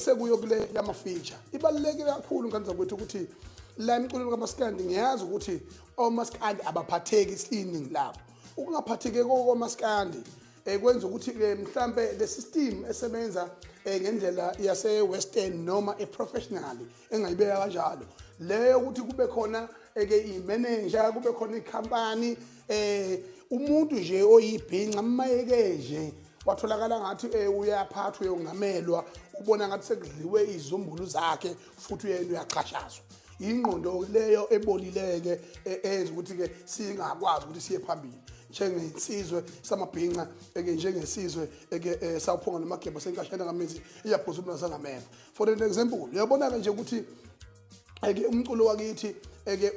sekuyo kule yama-feature ibalulekile kakhulu ngane zakwethu ukuthi la emculweni kaMaskandi ngiyazi ukuthi oMaskandi abaphatheki isiningi labo ukungaphatheki koMaskandi kwenza ukuthi mhlambe le system esebenza ngendlela yase western noma professionally engayibeka kanjalo leyo ukuthi kube khona i-manager kube khona ikhampani umuntu nje oyibhinqa mamayeke nje watholakala ngathi uyaphathwa uyongamelwa ubona ngathi sekudliwe izumbulu zakhe futhi uyaqhashazwa ingqondo leyo ebolileke enza ukuthi ke singakwazi ukuthi siye phambili njengesizwe samabhinqa njengesizwe sawuphonga namagembu senkashana ngamizi iyaphuzula sangameva for an example uyabona nje ukuthi umculo wakithi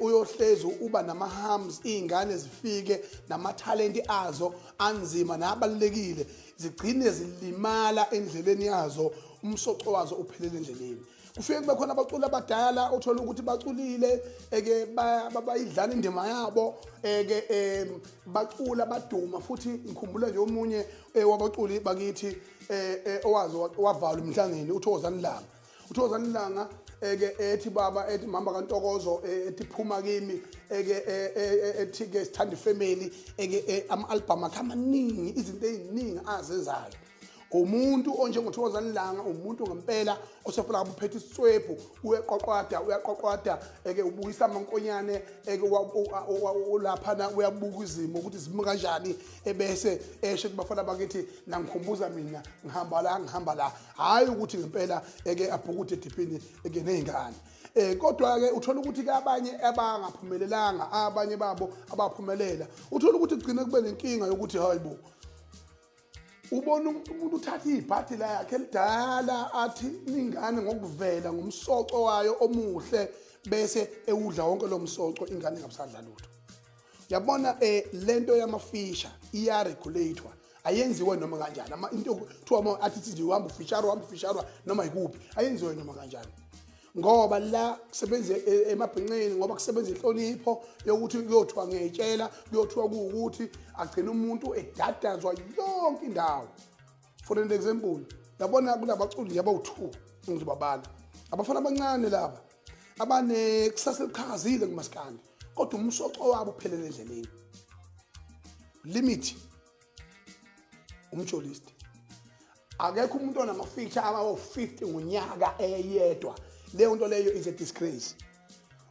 uyohlezi uba nama-harms iy'ngane zifike nama-talenti azo anzima nabalulekile zigcine zilimala endleleni yazo umsoco wazo uphelele endleleni kufike kube khona abaculi abadala uthola ukuthi baculile bayidlala indima yabo bacula baduma futhi ngikhumbula nje omunye wabaculi bakithi owazi wavala emhlangeni uThokozani Langa ethi baba ethi mama kaNtokozo ethi phuma kimi ethi ke sithanda ifamily ama-album akhe amaningi izinto eziningi azenzayo umuntu onjengoThokozani Langa umuntu ngempela osefuna ukuphetha isitswebhu uyaqoqwada ubuyisa amankonyane lapha uyabuka izimo ukuthi zime kanjani ebese eshe kubafana bakithi nangikhumbuza mina ngihamba la hayi ukuthi ngempela abhukuthe ediphini nezingane kodwa ke uthola ukuthi ke abanye abangaphumelelanga abanye babo abaphumelela uthola ukuthi kugcina kube nenkinga yokuthi hayibo ubona umuntu uthatha ibhadi la yakhe lidala athi ingane ngokuvela ngomsoco wayo omuhle bese ewudla wonke lo msoco ingane ingabusadla lutho yabona lento yama-feature iya-regulator ayenziwe noma kanjani into kuthiwa ama-artists uhamba ufisharwa noma yikuphi ayenziwe noma kanjani ngoba la kusebenza emabhinqeni ngoba kusebenza inhlonipho yokuthi kuyothiwa ngiyetshela kuyothiwa kuwukuthi agcina umuntu edadazwa yonke indawo for an example yabona kulabaculi nje abawu-2 ngizobabala abafana abancane laba abanekusasa eliqhakazile kuMaskandi kodwa umsoco wabo uphelele endleleni limit umjolist akekho umuntu onama-feature abawu-50 ngonyaka eyedwa leyo nto leyo is a disgrace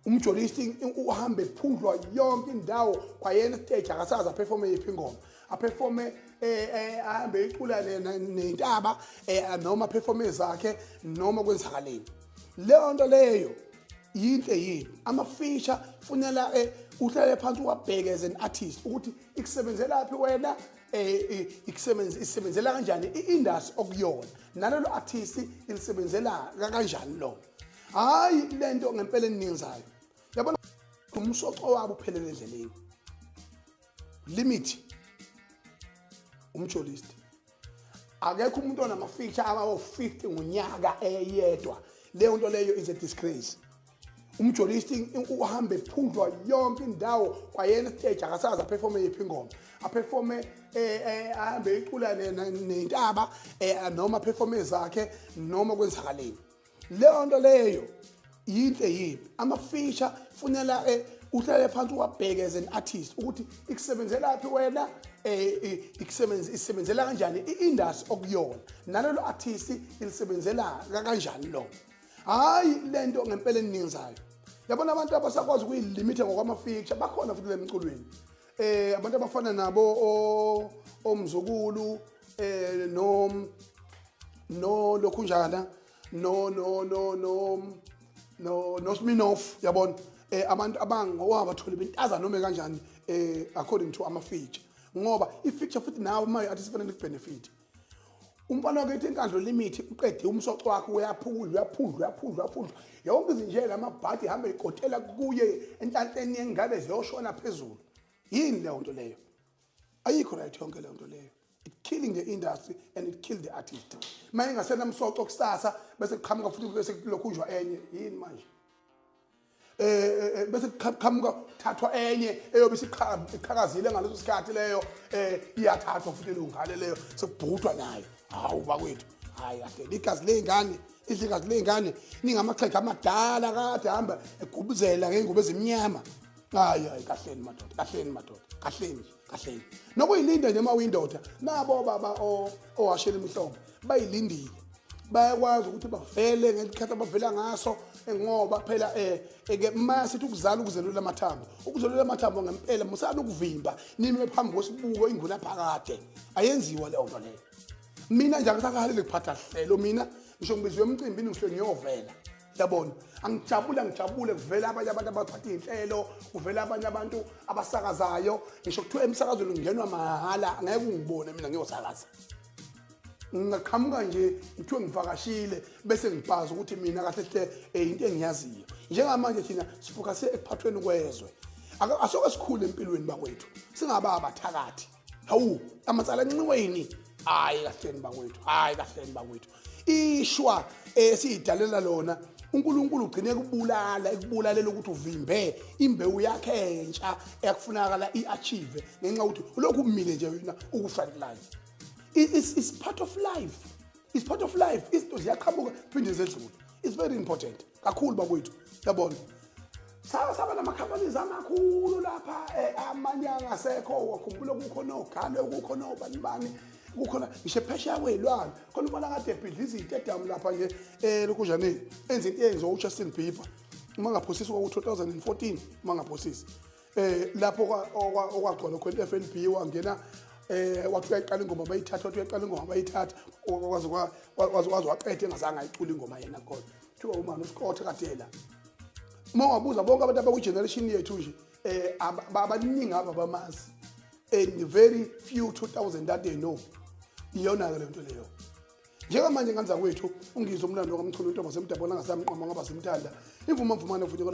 umjolist uhambe ephundlwa yonke indawo kwayena stage akasazi aperforme yiphi ingoma aperforme ahambe icula nentaba noma performance zakhe noma kwenzakaleni leyo nto leyo yinhle yini ama-feature funela uhlale phansi uwabheke as an artist ukuthi ikusebenzela phi wena isebenzela kanjani i-industry okuyona nalelo artist ilisebenzela kanjani lo hayi lento ngempela eningizayo yabona umsoco wabo uphelele endleleni limit umjolist akekho umuntu onama-feature abawu-50 ngonyaka eyedwa leyo nto leyo is a disgrace umjolist uhambe ephundlwa yonke indawo kwayena stage akasazi aperforme yiphi ingoma aperforme ahambe icula nentaba noma performance zakhe noma kwenzakaleni leyo nto leyo yinhle yini ama-feature funela uhlale phansi uwabheke as an artist ukuthi ikusebenzela phi wena isebenzela kanjani i-industry okuyona nalelo artist ilisebenzela kanjani lo hayi lento ngempela eningizayo yabona abantu abasakwazi ukuyilimita ngokwama-feature bakhona futhi le mculweni abantu abafana nabo omzukulu no lokhunjana no Sminoff yabona abantu abangowabathola bentaza noma kanjani according to ama-feature ngoba i-feature futhi nawe uma artist fanele benefit umfana wakhe inkandlo limit uqede umsoco wakhe uyaphundlwa yonke izinjela amabhadi hamba ikotela kuye enhlanhleni yengabe ziyoshona phezulu yini leyo nto leyo ayikho right yonke leyo nto leyo it killing the industry and it killed the artist manje ngasena umsoco kusasa bese kuqhamuka futhi bese kulokhunjwa enye yini manje bese kuqhamuka thathwa enye eyobe siqhakazile ngaleso sikhathi leyo iyathathwa futhi lungale leyo sekubhutwa nayo hawu bakwethu hayi kahle igazi lezingane idla igazi lezingane ningamaxhega amadala kade hamba egubuzela ngeingubo ezimnyama hayi kahleni madoda nokuyilinda nje mawindoda nabo baba owashela imihlobo bayilindile bayakwazi ukuthi bavele ngesikhathi abavela ngaso ngoba phela ke masithi ukuzala ukuzelula amathambo ngempela musana ukuvimba nime phambi kwesibuko inguna phakade ayenziwa leyo nto leyo mina nje angisakalele kuphatha hlelo mina ngisho ngibizwe emcimbini ngisho ngiyovela yabona ngijabule kuvela abanye abantu abaphatha inhlelo kuvela abanye abantu abasakazayo ngisho kuthiwa emsakazweni ngingenwa mahala angeke ungibone mina ngiyosakaza ngaqhamuka nje ngithiwe ngivakashile bese ngibhaza ukuthi mina kahle hle into engiyaziyo njengamanje thina sifocuse ekuphathweni kwezwe asoke sikhule empilweni bakwethu singaba abathakathi hawu amatsala enxiweni hayi kahleni bakwethu ishwa esidalela lona uNkulunkulu ugcine ekubulalela ukuthi uvimbe imbewu yakhe entsha eyakufunakala iachieve ngenxa ukuthi lokhu kumile nje wena ukufanele it's part of life. Izinto ziyaqhamuka phinde zedlule. It's very important kakhulu bakwethu yabona saba namakhampanies amakhulu lapha amanye angasekho wakhumbula kukhona ogalo kukhona obanibani kukhona ngisho phesheya kwelwandle khona ubona kade ebhizinisi itedam lapha nje lokujaneni enze into eyenziwa uJustin Bieber uma ngaphosisi kwa2014 uma ngaphosisi lapho okwagcwala khona iFNB wangena wathi uyaqala ingoma bayithatha wazi waqedwe engazange ayicula ingoma yena kodwa kuthiwa umama uScott kadela uma wabuza bonke abantu abakugeneration yethu nje abaningi aba bamazi and very few 2000 that they know iyona ke lento leyo njengamanje nganza kwethu ungizwe umlando kaMchunu uNtombi wasemdabona ngasamqoma ngoba simthanda imvuma mvumane futhi